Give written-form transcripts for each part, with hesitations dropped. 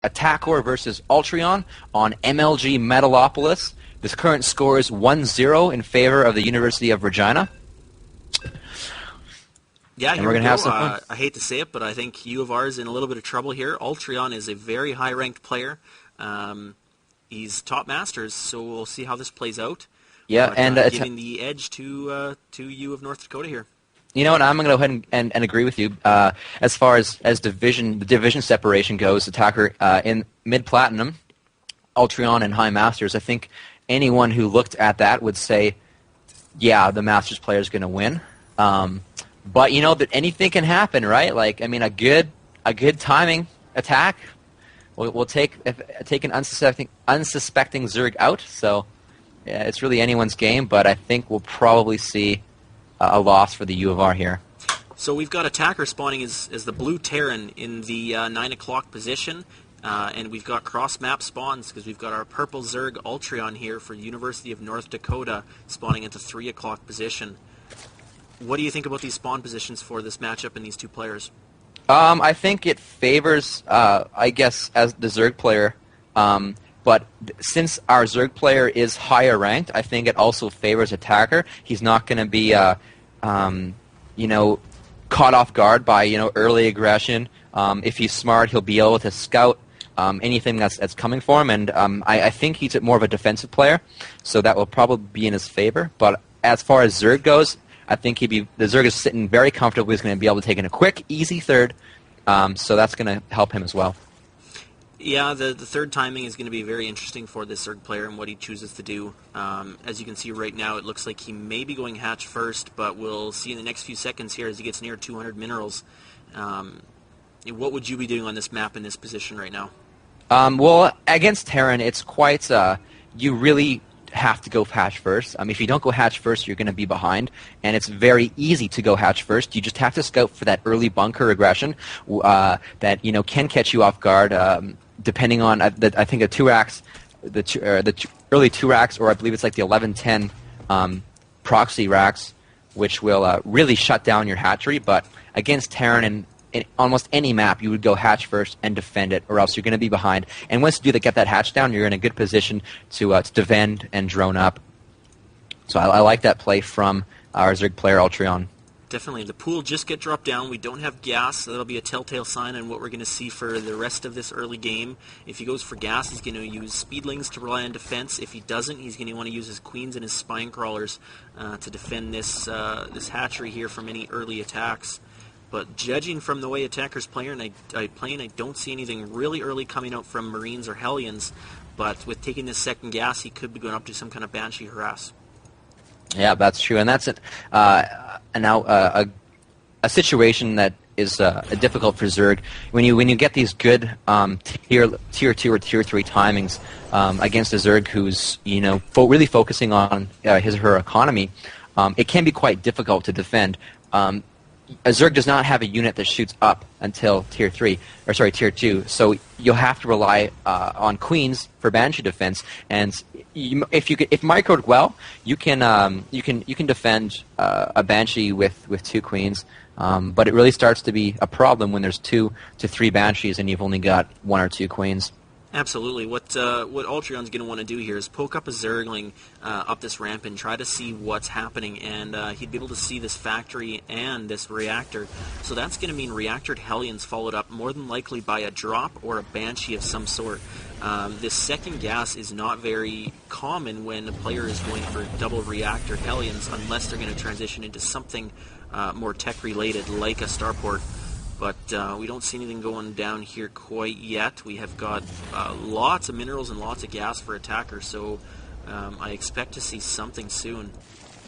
Attackor versus Ultreon on MLG Metalopolis. This current score is 1-0 in favor of the University of Regina. Yeah, and here we're we going go. to have some fun. I hate to say it, but I think UofR is in a little bit of trouble here. Ultreon is a very high-ranked player. He's top Masters, so we'll see how this plays out. Yeah, but, and giving the edge to U of North Dakota here. You know what? I'm going to go ahead and agree with you. As far as the division separation goes, Attackor in mid-platinum, Ultreon and high Masters. I think anyone who looked at that would say, yeah, the Masters player is going to win. But you know that anything can happen, right? Like, I mean, a good timing attack will take an unsuspecting Zerg out. So yeah, it's really anyone's game. But I think we'll probably see a loss for the UofR here. So we've got Attackor spawning as the blue Terran in the 9 o'clock position. And we've got cross-map spawns because we've got our purple Zerg Ultreon here for University of North Dakota spawning into 3 o'clock position. What do you think about these spawn positions for this matchup and these two players? I think it favors, I guess, as the Zerg player. But since our Zerg player is higher ranked, I think it also favors Attackor. He's not going to be, caught off guard by early aggression. If he's smart, he'll be able to scout anything that's coming for him. And I think he's more of a defensive player, so that will probably be in his favor. But as far as Zerg goes, I think the Zerg is sitting very comfortably. He's going to be able to take in a quick, easy third, so that's going to help him as well. Yeah, the third timing is going to be very interesting for this Zerg player and what he chooses to do. As you can see right now, it looks like he may be going hatch first, but we'll see in the next few seconds here as he gets near 200 minerals. What would you be doing on this map in this position right now? Well, against Terran, it's quite... you really have to go hatch first. If you don't go hatch first, you're going to be behind, and it's very easy to go hatch first. You just have to scout for that early bunker aggression that can catch you off guard. Depending on, I think the 2-racks, the early 2-racks, or I believe it's like the 11-10 proxy racks, which will really shut down your hatchery. But against Terran and in almost any map, you would go hatch first and defend it, or else you're going to be behind. And once you do get that hatch down, you're in a good position to defend and drone up. So I like that play from our Zerg player, Ultreon. Definitely. The pool just get dropped down. We don't have gas, so that'll be a telltale sign on what we're going to see for the rest of this early game. If he goes for gas, he's going to use speedlings to rely on defense. If he doesn't, he's going to want to use his queens and his spine crawlers to defend this hatchery here from any early attacks. But judging from the way Attackor's playing, I don't see anything really early coming out from Marines or Hellions. But with taking this second gas, he could be going up to some kind of Banshee harass. Yeah, that's true, and that's it. Now a situation that is difficult for Zerg when you get these good tier 2 or tier 3 timings against a Zerg who's really focusing on his or her economy. It can be quite difficult to defend. A Zerg does not have a unit that shoots up until tier 2. So you'll have to rely on queens for Banshee defense. And if microed well, you can defend a Banshee with 2 queens. But it really starts to be a problem when there's 2 to 3 Banshees and you've only got 1 or 2 queens. Absolutely. What Ultreon's going to want to do here is poke up a Zergling up this ramp and try to see what's happening, and he'd be able to see this factory and this reactor. So that's going to mean reactored Hellions followed up more than likely by a drop or a Banshee of some sort. This second gas is not very common when a player is going for double reactor Hellions unless they're going to transition into something more tech-related like a starport. But we don't see anything going down here quite yet. We have got lots of minerals and lots of gas for Attackor, so I expect to see something soon.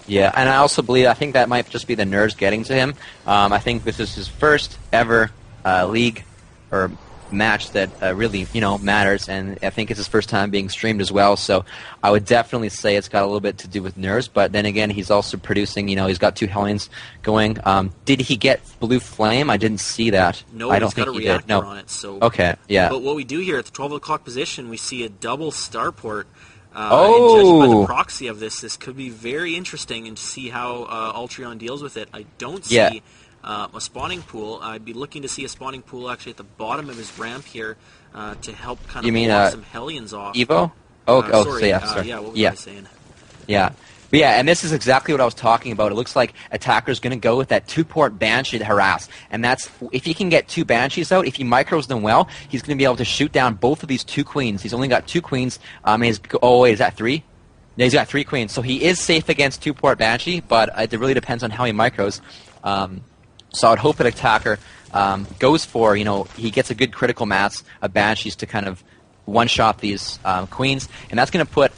Yeah, and I think that might just be the nerves getting to him. I think this is his first ever league or match that really matters, and I think it's his first time being streamed as well. So I would definitely say it's got a little bit to do with nerves. But then again, he's also producing. He's got 2 Hellions going. Did he get Blue Flame? I didn't see that. No, I don't he's got think a he did. reactor No. on it. So okay, yeah. But what we do here at the 12 o'clock position, we see a double starport. And Oh! judging by the proxy of this could be very interesting and to see how Ultreon deals with it. I don't see a spawning pool. I'd be looking to see a spawning pool actually at the bottom of his ramp here to help kind of block some Hellions off. Evo? Sorry. Sorry. Yeah, what was I saying? Yeah. But yeah, and this is exactly what I was talking about. It looks like Attackor's going to go with that 2-port Banshee to harass. And that's, if he can get 2 Banshees out, if he micros them well, he's going to be able to shoot down both of these 2 Queens. He's only got 2 Queens. Oh, wait, is that 3? Yeah, he's got 3 Queens. So he is safe against 2-port Banshee, but it really depends on how he micros. So I would hope that Attackor goes for, he gets a good critical mass of Banshees to kind of one-shot these Queens. And that's going to put...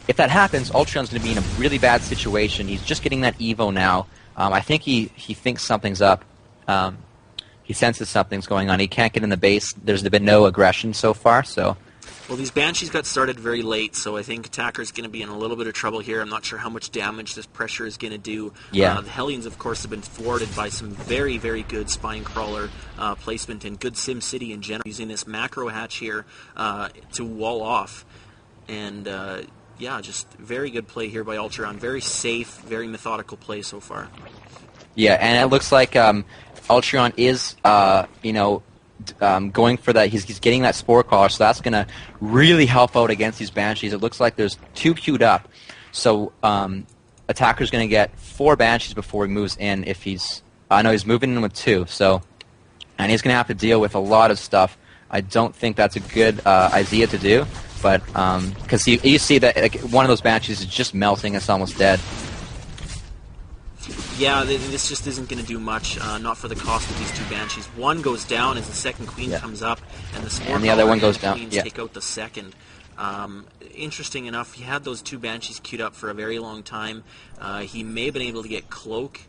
If that happens, Ultreon's going to be in a really bad situation. He's just getting that Evo now. I think he thinks something's up. He senses something's going on. He can't get in the base. There's been no aggression so far. So, well, these Banshees got started very late, so I think Attackor's going to be in a little bit of trouble here. I'm not sure how much damage this pressure is going to do. Yeah. The Hellions, of course, have been thwarted by some very, very good Spine Crawler placement and good Sim City in general, using this macro hatch here to wall off. And... yeah, just very good play here by Ultreon. Very safe, very methodical play so far. Yeah, and it looks like Ultreon is, going for that. He's getting that Spore Caller, so that's going to really help out against these Banshees. It looks like there's 2 queued up. So Attackor's going to get 4 Banshees before he moves in. If he's... I know he's moving in with 2, so... And he's going to have to deal with a lot of stuff. I don't think that's a good idea to do. But, because you see that one of those Banshees is just melting, it's almost dead. Yeah, this just isn't going to do much, not for the cost of these 2 Banshees. One goes down as the second Queen comes up, and the Spore and the other one goes down. Queens take out the second. Interesting enough, he had those 2 Banshees queued up for a very long time. He may have been able to get Cloak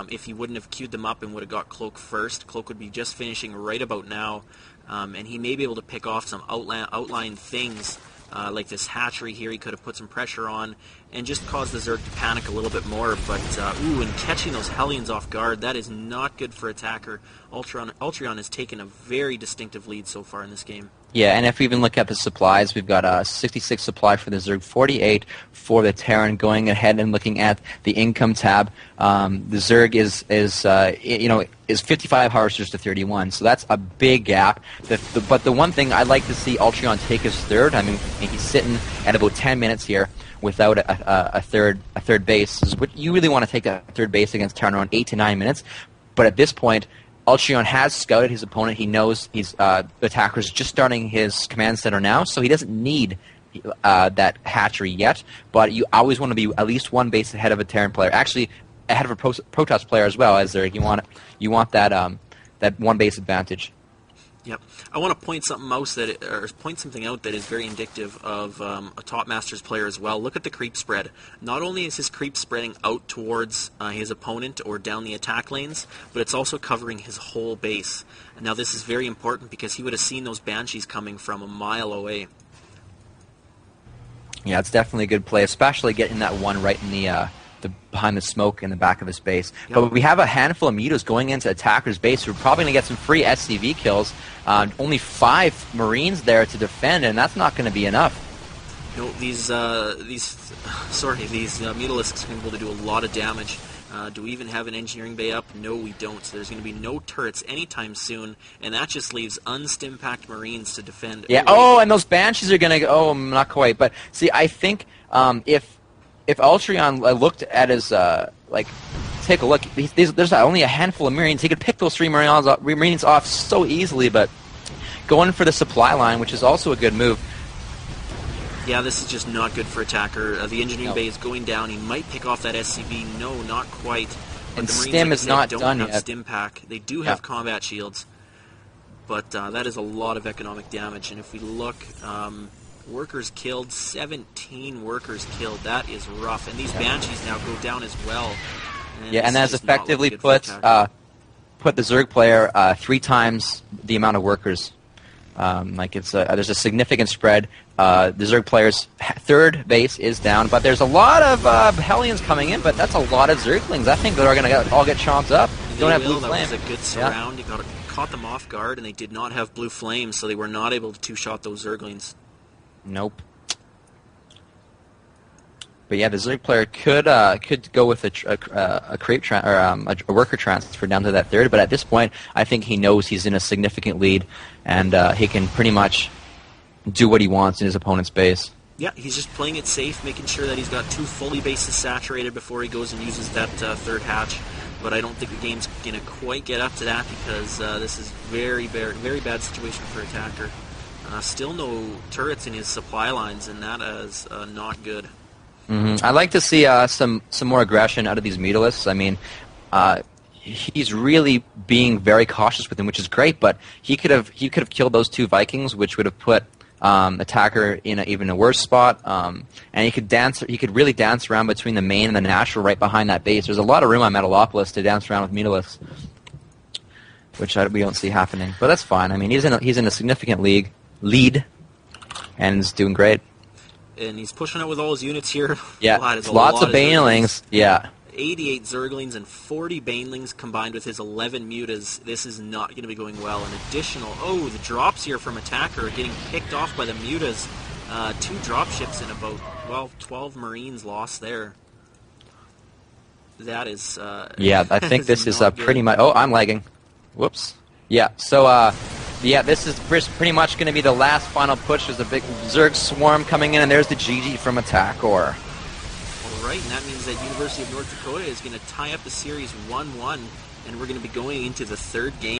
if he wouldn't have queued them up and would have got Cloak first. Cloak would be just finishing right about now. And he may be able to pick off some outline things, like this hatchery here. He could have put some pressure on and just caused the Zerg to panic a little bit more. But, and catching those Hellions off guard, that is not good for Attackor. Ultreon has taken a very distinctive lead so far in this game. Yeah, and if we even look at the supplies, we've got 66 supply for the Zerg, 48 for the Terran. Going ahead and looking at the income tab, the Zerg is 55 harvesters to 31, so that's a big gap. But the one thing I'd like to see Ultreon take his third. I mean, he's sitting at about 10 minutes here without a third base. You really want to take a third base against Terran around 8 to 9 minutes, but at this point, Ultreon has scouted his opponent. He knows the Attackor's just starting his command center now, so he doesn't need that hatchery yet. But you always want to be at least 1 base ahead of a Terran player. Actually, ahead of a Protoss player as well. You want that 1 base advantage. Yep. I want to point something out that is very indicative of a Top Masters player as well. Look at the creep spread. Not only is his creep spreading out towards his opponent or down the attack lanes, but it's also covering his whole base. Now this is very important because he would have seen those Banshees coming from a mile away. Yeah, it's definitely a good play, especially getting that one right in the behind the smoke in the back of his base. Yep. But we have a handful of Mutos going into Attackor's base. We're probably going to get some free SCV kills. Only 5 Marines there to defend, and that's not going to be enough. These Mutalisks are able to do a lot of damage. Do we even have an engineering bay up? No, we don't. So there's going to be no turrets anytime soon, and that just leaves unstim-packed Marines to defend. Yeah. Oh, and those Banshees are going to go. Oh, not quite. But see, I think if Ultreon looked at his take a look, there's only a handful of Marines. He could pick those 3 Marines off so easily, but going for the supply line, which is also a good move. Yeah, this is just not good for Attackor. The engineering bay is going down. He might pick off that SCV. No, not quite. But And the Marines, Stim like is not don't done have yet. Stim pack. They do have combat shields, but that is a lot of economic damage. And if we look, workers killed, 17 workers killed. That is rough. And these Banshees now go down as well. And that's effectively put the Zerg player 3 times the amount of workers. There's a significant spread. The Zerg player's 3rd base is down, but there's a lot of Hellions coming in, but that's a lot of Zerglings. I think they're going to all get chomped up. Don't have blue flame. That was a good surround. Yeah. Caught them off guard, and they did not have blue flame, so they were not able to 2-shot those Zerglings. Nope. But yeah, the Zerg player could go with a creep or a worker transfer down to that third. But at this point, I think he knows he's in a significant lead, and he can pretty much do what he wants in his opponent's base. Yeah, he's just playing it safe, making sure that he's got 2 fully bases saturated before he goes and uses that third hatch. But I don't think the game's going to quite get up to that because this is very, very, very bad situation for Attackor. Still no turrets in his supply lines, and that is not good. I'd like to see some more aggression out of these Mutalisks. I mean, he's really being very cautious with him, which is great. But he could have killed those 2 Vikings, which would have put Attackor in even a worse spot. And he could really dance around between the main and the natural right behind that base. There's a lot of room on Metalopolis to dance around with Mutalisks, which we don't see happening. But that's fine. I mean, he's in a significant lead, and is doing great. And he's pushing it with all his units here. Yeah, lots of Banelings. Yeah. 88 Zerglings and 40 Banelings combined with his 11 Mutas. This is not going to be going well. An additional... Oh, the drops here from Attackor are getting picked off by the Mutas. 2 dropships and about, well, 12 Marines lost there. That is... yeah, I think this is pretty much... Oh, I'm lagging. Whoops. Yeah, so... yeah, this is pretty much going to be the last final push. There's a big Zerg swarm coming in, and there's the GG from Attackor. All right, and that means that University of North Dakota is going to tie up the series 1-1, and we're going to be going into the 3rd game.